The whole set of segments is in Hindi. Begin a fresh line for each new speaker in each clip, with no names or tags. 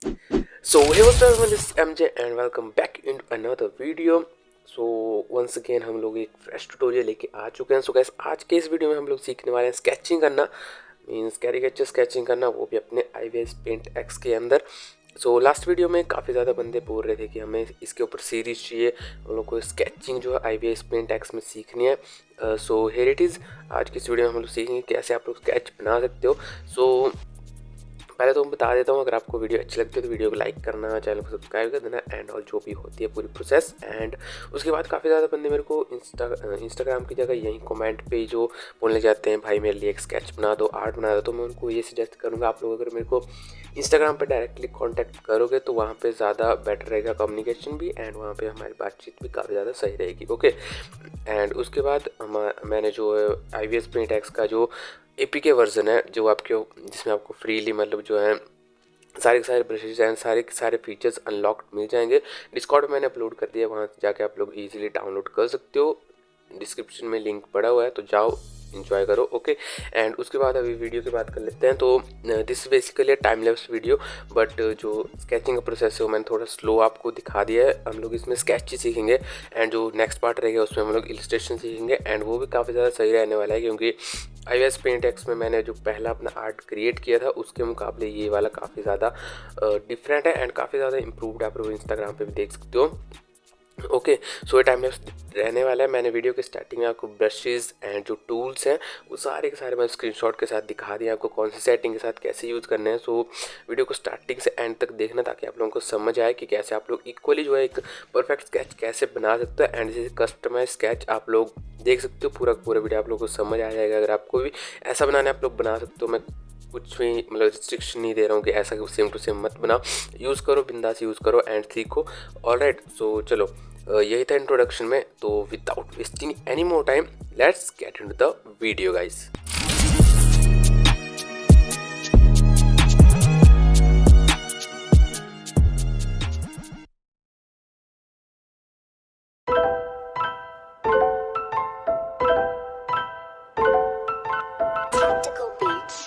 So hey what's up everyone, this is MJ and welcome back in another video. So once again हम लोग एक फ्रेश ट्यूटोरियल लेके आ चुके हैं. सो गाइस आज के इस वीडियो में हम लोग सीखने वाले हैं स्केचिंग करना, मीन्स कैरिकेचर स्केचिंग करना, वो भी अपने IVS पेंट एक्स के अंदर. सो लास्ट वीडियो में काफ़ी ज़्यादा बंदे बोल रहे थे कि हमें इसके ऊपर सीरीज चाहिए, हम लोग को स्केचिंग जो है IVS पेंट एक्स में सीखनी है. So here it is. आज की इस वीडियो में हम लोग सीखेंगे कैसे आप लोग स्केच बना सकते हो. सो पहले तो मैं बता देता हूँ, अगर आपको वीडियो अच्छी लगती है तो वीडियो को लाइक करना, चैनल को सब्सक्राइब कर देना एंड और जो भी होती है पूरी प्रोसेस. एंड उसके बाद काफ़ी ज़्यादा बंदे मेरे को इंस्टाग्राम की जगह यहीं कमेंट पे जो बोलने जाते हैं भाई मेरे लिए एक स्केच बना दो, आर्ट बना दो, तो मैं उनको ये सजेस्ट करूँगा आप लोग अगर मेरे को इंस्टाग्राम पे डायरेक्टली कांटेक्ट करोगे तो वहाँ पे ज़्यादा बेटर रहेगा कम्युनिकेशन भी, एंड वहाँ पे हमारी बातचीत भी काफ़ी ज़्यादा सही रहेगी. ओके. एंड उसके बाद मैंने जो IVS पेंट एक्स का जो APK वर्जन है, जो आपके जिसमें आपको फ्रीली मतलब जो है सारे के सारे ब्रशेज एंड सारे के सारे फीचर्स अनलॉक्ड मिल जाएंगे. डिस्कॉर्ड में मैंने अपलोड कर दिया, वहाँ जाके आप लोग इजीली डाउनलोड कर सकते हो. डिस्क्रिप्शन में लिंक पड़ा हुआ है, तो जाओ इन्जॉय करो. ओके. एंड उसके बाद अभी वीडियो की बात कर लेते हैं. तो this basically a time lapse video, but जो स्केचिंग का प्रोसेस है वो मैंने थोड़ा स्लो आपको दिखा दिया है. हम लोग इसमें स्केच ही सीखेंगे एंड जो नेक्स्ट पार्ट रहेगा उसमें हम लोग इलस्ट्रेशन सीखेंगे, एंड वो भी काफ़ी ज़्यादा सही रहने वाला है क्योंकि IVS पेंट एक्स में मैंने जो पहला अपना आर्ट क्रिएट किया था उसके मुकाबले ये वाला काफ़ी ज़्यादा डिफरेंट है एंड काफ़ी ज़्यादा इम्प्रूव्ड है. आप लोग इंस्टाग्राम पे भी देख सकते हो. ओके. सो ये टाइम लैप्स रहने वाला है. मैंने वीडियो के स्टार्टिंग में आपको ब्रशेज़ एंड जो टूल्स हैं वो सारे के सारे मैं स्क्रीनशॉट के साथ दिखा दिया आपको कौन सी सेटिंग के साथ कैसे यूज़ करने हैं. सो वीडियो को स्टार्टिंग से एंड तक देखना ताकि आप लोगों को समझ आए कि कैसे आप लोग इक्वली जो है एक परफेक्ट स्केच कैसे बना सकते हो. एंड जैसे कस्टमाइज स्केच आप लोग देख सकते हो, पूरा वीडियो आप लोगों को समझ आ जाएगा. अगर आपको भी ऐसा बनाना है आप लोग बना सकते हो. मैं कुछ भी मतलब रिस्ट्रिक्शन नहीं दे रहा हूँ कि ऐसा सेम टू सेम मत बनाओ. यूज़ करो, बिंदास यूज़ करो एंड सीखो. ऑलराइट. सो चलो यही था इंट्रोडक्शन में. तो without wasting any more time let's get into the video guys.
Tactical beats.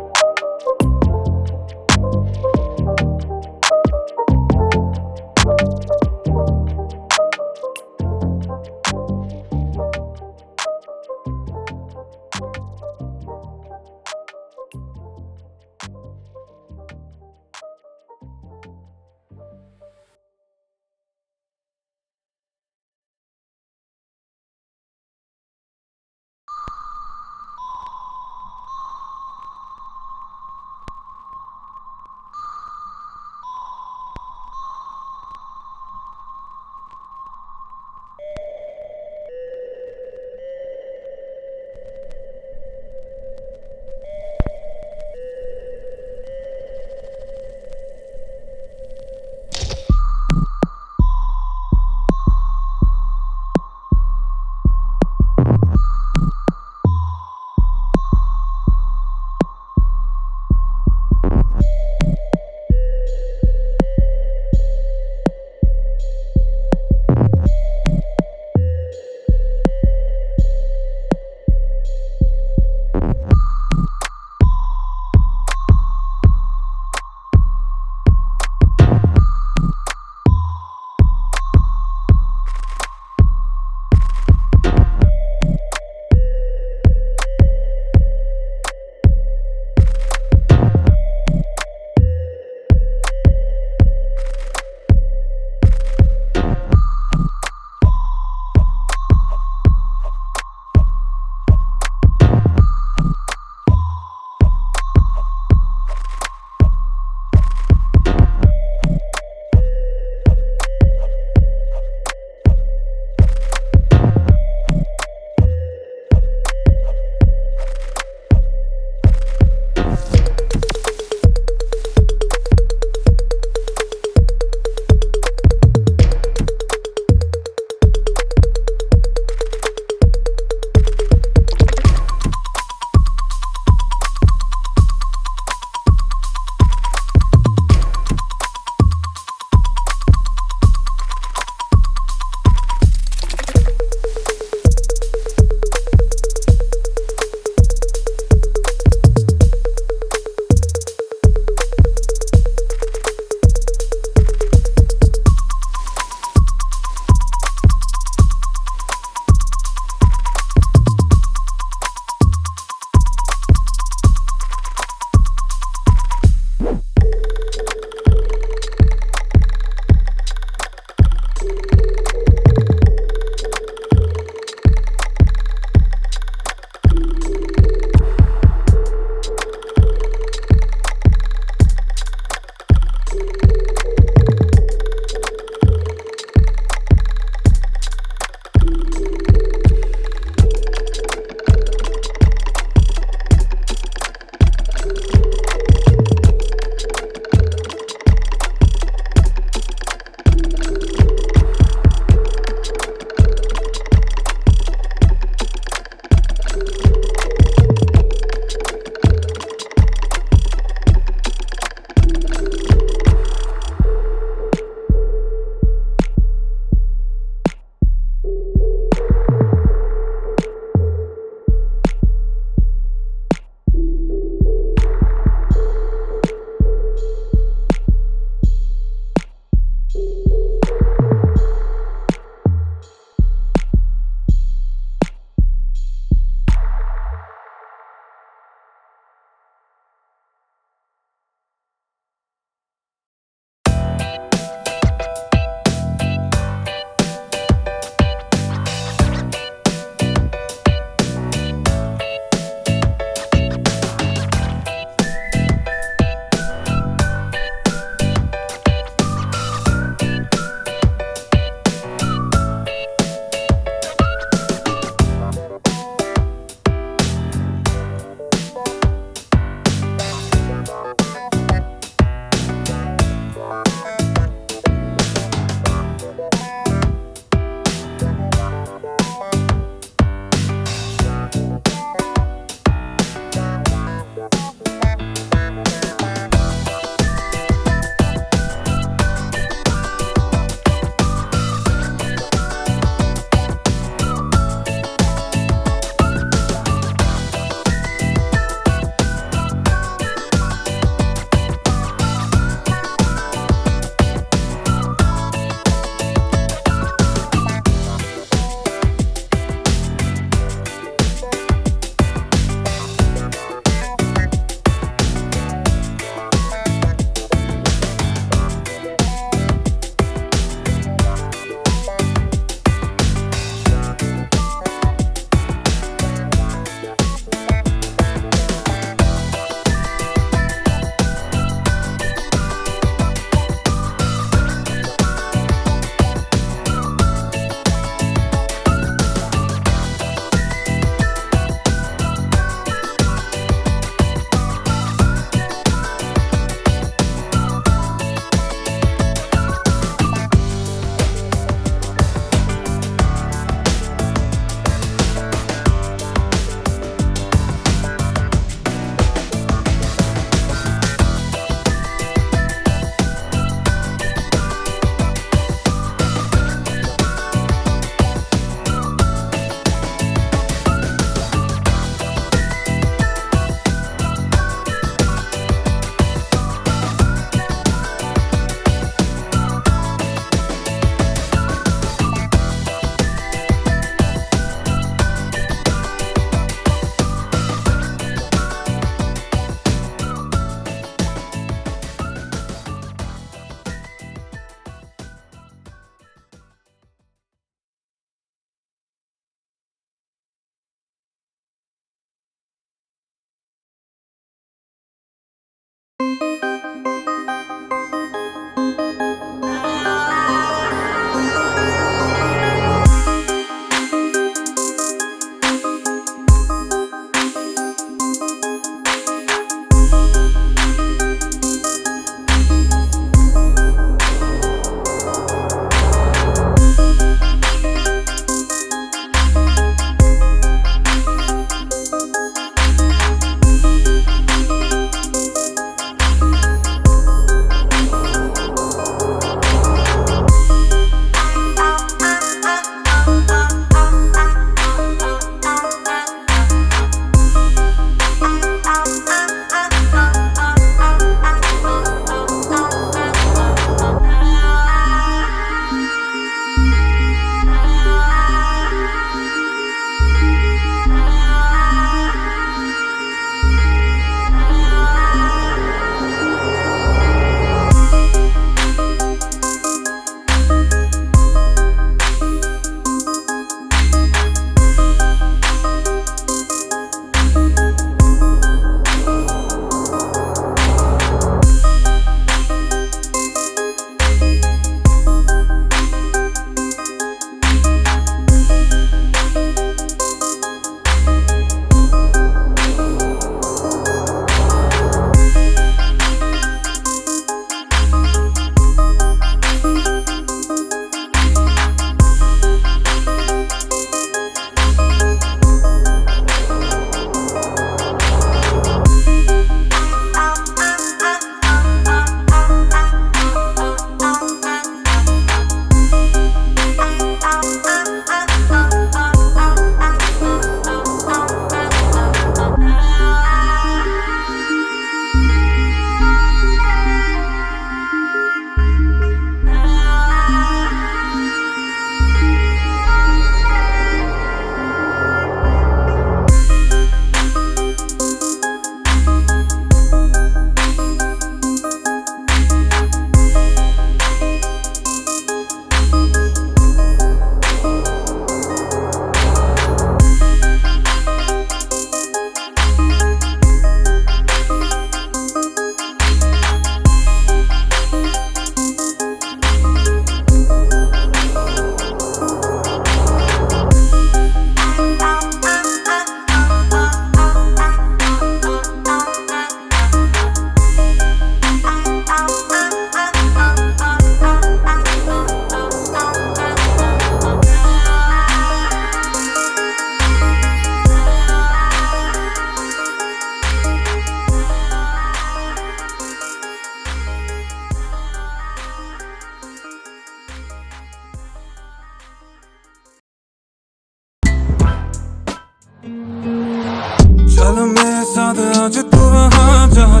याद आज तू वहाँ जहाँ